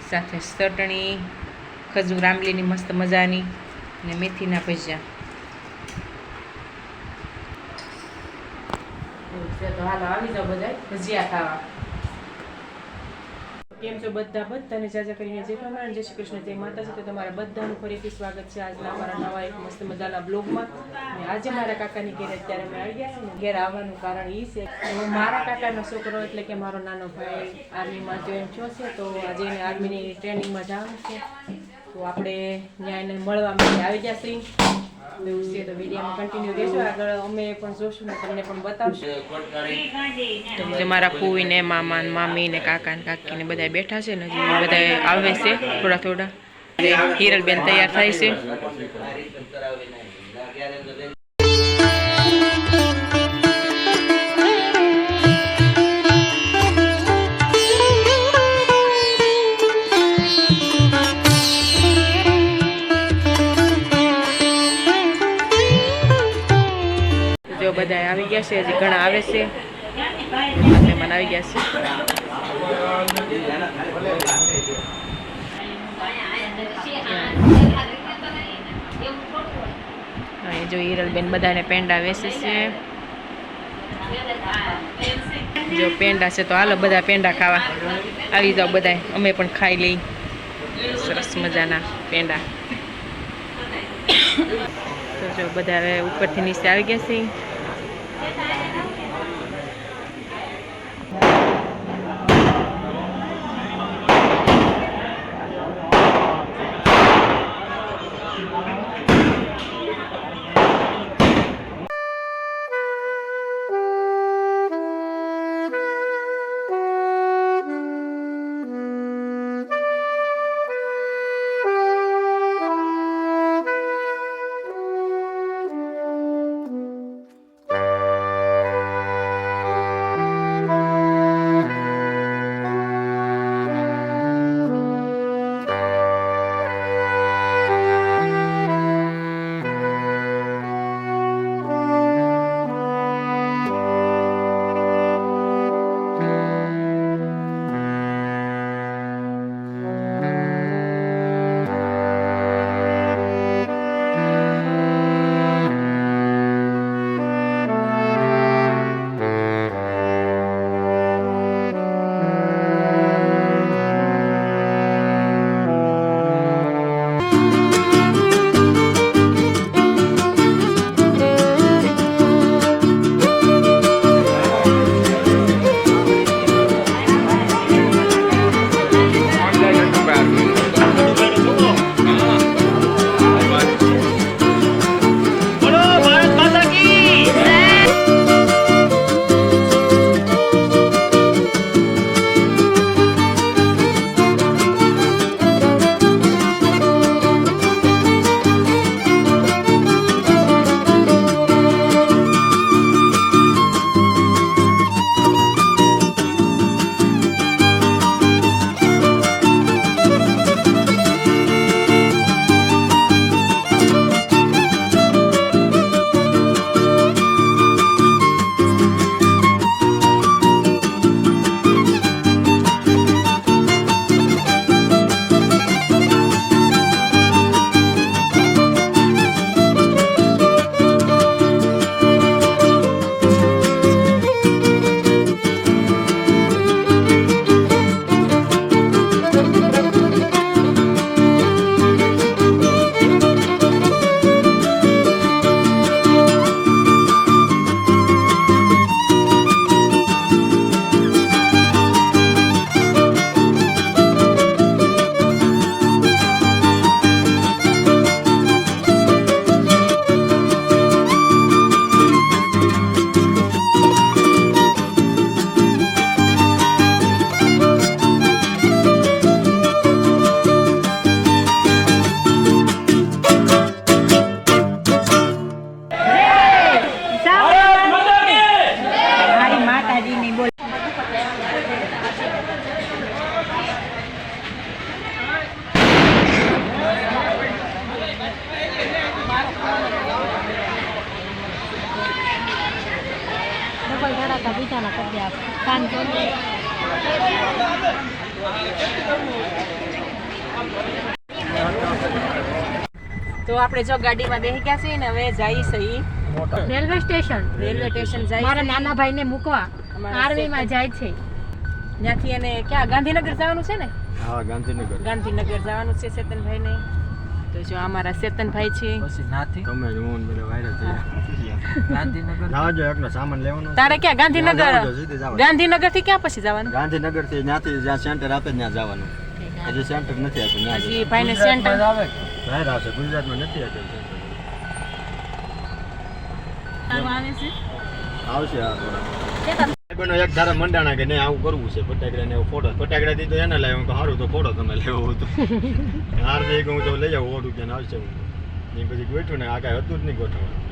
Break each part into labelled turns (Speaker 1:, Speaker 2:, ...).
Speaker 1: સાથે ચટણી, ખજૂર આંબલીની મસ્ત મજાની ને મેથીના ભજીયા. તો હાલો આવી જાઓ બધા ભજીયા ખાવા. કેમ છો બધા? બધાને જાજા કરીને જય પ્રમાણ, જય શ્રી કૃષ્ણ, જય માતાજી. તો તમારા બધાનું ફરીથી સ્વાગત છે આજના અમારા નવા એક મસ્ત મજાના બ્લોગમાં. અને આજે મારા કાકાની ઘેર અત્યારે અમે આવી ગયા છે ને. ઘેર આવવાનું કારણ એ છે કે મારા કાકાનો છોકરો એટલે કે મારો નાનો ભાઈ આર્મીમાં જોઈન થયો છે. તો આજે એને આર્મીની ટ્રેનિંગમાં જવાનું છે. તો આપણે ત્યાં એને મળવા માટે આવી ગયા છીએ. એવું છે તો વિડીયોમાં કન્ટિન્યુ રહેજો. આગળ અમે પણ જોશું ને તમને પણ બતાવશું. તો મારા ફૂઈ ને મામા ને મામી ને કાકા ને કાકી ને બધા બેઠા છે ને બધા આવે છે થોડા થોડા. હિરલબેન તૈયાર થાય છે. જો બધા આવી ગયા છે, હજી ઘણા આવે છે. મહેમાન આવી ગયા છે. જો હિરલબેન બધાને પેંડા વેચે છે. જો પેંડા છે તો હાલો બધા પેંડા ખાવા આવી જાઓ બધા. અમે પણ ખાઈ લઈ સરસ મજાના પેંડા. તો જો બધા હવે ઉપરથી નીચે આવી ગયા છે.
Speaker 2: મોટા પૂછાના કરી દે કાન તો
Speaker 1: તો આપણે જો ગાડીમાં બેસી ગયા છીએ ને હવે જઈએ છીએ
Speaker 2: રેલવે સ્ટેશન
Speaker 1: જાય
Speaker 2: મારા નાના ભાઈને મૂકવા આર્મીમાં જાય છે
Speaker 1: ત્યાંથી એને ક્યાં ગાંધીનગર જવાનું છે ને
Speaker 3: હા
Speaker 1: ગાંધીનગર જવાનું છે ચેતનભાઈ ને તો જો અમારા ચેતનભાઈ છે
Speaker 3: પછી નાથી તમે હું બધા વાયરલ થઈ ગાંધીનગર જાવજો એકનો સામાન લેવાનો
Speaker 1: તારે ક્યાં ગાંધીનગર થી ક્યાં પછી જવાનું
Speaker 3: ગાંધીનગર થી ત્યાંથી જ્યાં સેન્ટર આપે ત્યાં જવાનું હજી સેન્ટર નથી આપ્યું
Speaker 1: હજી ભાઈને સેન્ટર
Speaker 3: આવે બહાર આવશે ગુજરાતમાં નથી આપ્યું આવશે આ થોડા એક ધારા મંડાણા કે નહીં આવું કરવું છે ફટાકડા ને ફટાકડા થી તો એને લાવ્યો સારું તો ફોટો તમે લેવો હતો હાર દે હું તો લઈ જાઉં 100 રૂપિયા આવશે હું પછી ગોઠવું ને આ કાંઈ હતું જ નહીં ગોઠવવાનું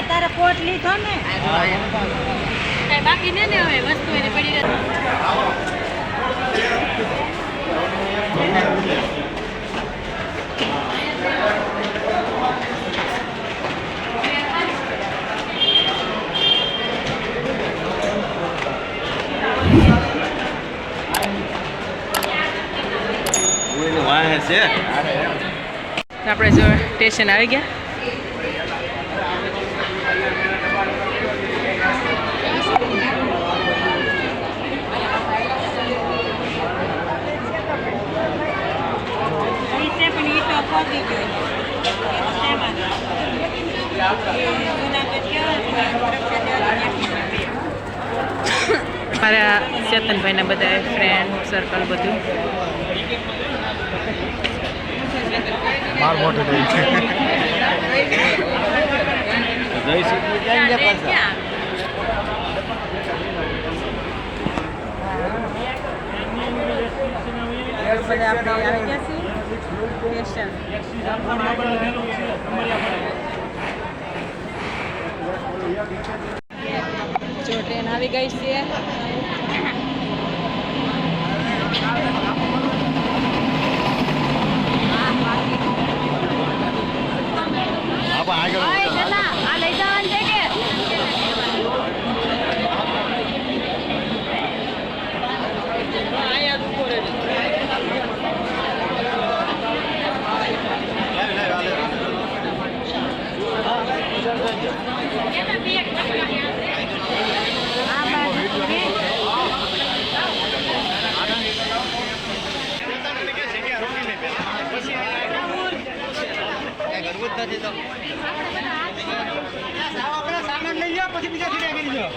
Speaker 2: તારે કોટ લીધો ને
Speaker 1: બાકી ને હવે વસ્તુ એને પડી આપણે જો સ્ટેશન આવી ગયા મારા ચેતનભાઈના બધા ફ્રેન્ડ સર્કલ બધું આપણે આવી ગયા છીએ સ્ટેશન જો ટ્રેન આવી ગઈ છે સામાન લઈ જાઓ પછી બીજા ધીરે કરી જાઓ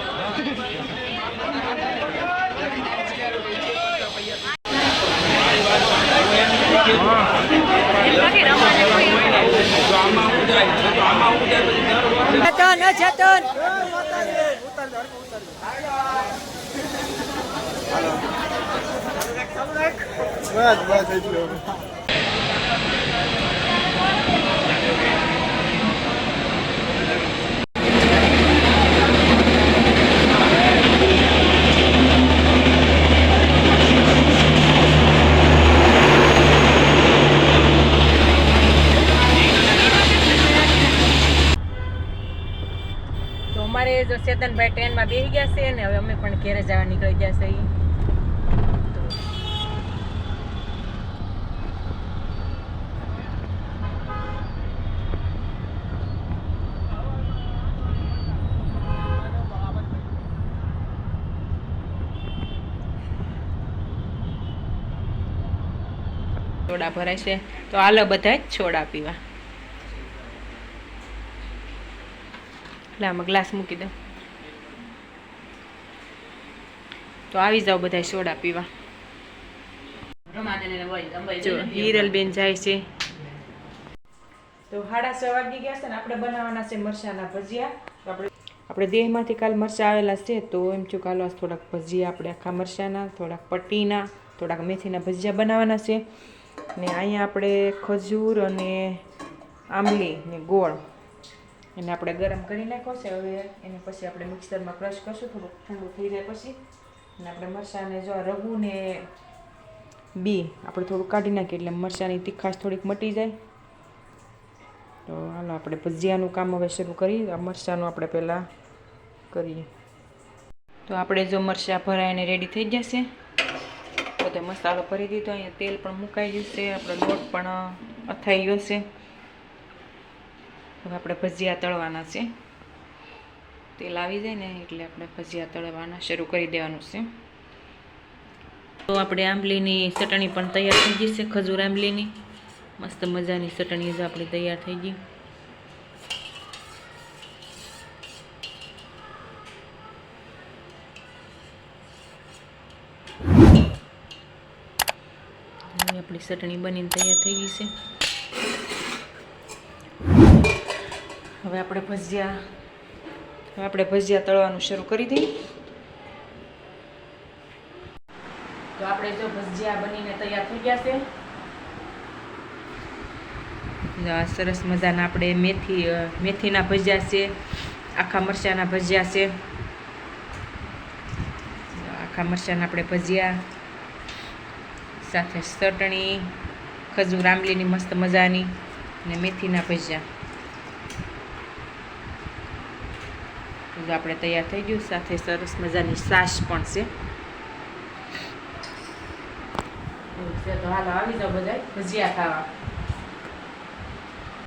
Speaker 1: જો ચેતનભાઈ ટ્રેનમાં બેસી ગયા છે ને હવે અમે પણ ઘેરે જવા નીકળી ગયા છે સોડા ભરાય છે તો હાલો બધા સોડા પીવા એટલે આમાં ગ્લાસ મૂકી દો તો આવી જાઓ બધા સોડા પીવા જો હિરલબેન જાય છે તો 6:30 વાગી ગયા છે ને આપણે બનાવવાના છે મરચાના ભજીયા આપણે દેહમાંથી કાલ મરચાં આવેલા છે તો એમ છું કાલ થોડાક ભજીયા આપણે આખા મરચાના થોડાક પટ્ટીના થોડાક મેથીના ભજીયા બનાવવાના છે ને અહીંયા આપણે ખજૂર અને આંબલી ને ગોળ એને આપણે ગરમ કરી નાખ્યો છે. હવે એને પછી આપણે મિક્સરમાં ક્રશ કરશું, થોડુંક ઠંડુ થઈ જાય પછી. અને આપણે મરચાંને જો રગું ને બી આપણે થોડું કાઢી નાખીએ એટલે મરચાંની તીખાશ થોડીક મટી જાય. તો હાલો આપણે ભજીયાનું કામ હવે શરૂ કરીએ. આ મરચાંનું આપણે પહેલાં કરીએ. તો આપણે જો મરચાં ભરાઈને રેડી થઈ જશે. બધો મસાલો ભરી દીધો, અહીંયા તેલ પણ મુકાઈ ગયું છે, આપણો લોટ પણ અથાઈ ગયો છે. હવે આપણે ભજીયા તળવાના છે. તેલ આવી જાય ને એટલે આપણે ભજીયા તળવાના શરૂ કરી દેવાનું છે. તો આપણે આંબલીની ચટણી પણ તૈયાર થઈ ગઈ છે, ખજૂર આંબલીની મસ્ત મજાની ચટણી જ આપણી તૈયાર થઈ ગઈ. આપણી ચટણી બનીને તૈયાર થઈ ગઈ છે. હવે આપણે ભજીયા તળવાનું શરૂ કરી દઈએ. તો આપણે જો ભજીયા બનીને તૈયાર થઈ ગયા છે. આ સરસ મજાના આપણે મેથીના ભજીયા છે, આખા મરચાંના ભજીયા છે. આખા મરચાંના આપણે ભજીયા સાથે ચટણી, ખજૂર આંબલીની મસ્ત મજાની અને મેથીના ભજીયા આપણે તૈયાર થઈ ગયું. સાથે સરસ મજાની છાશ પણ છે. તો હાલો આવી જાઓ બધા ભજીયા ખાવા.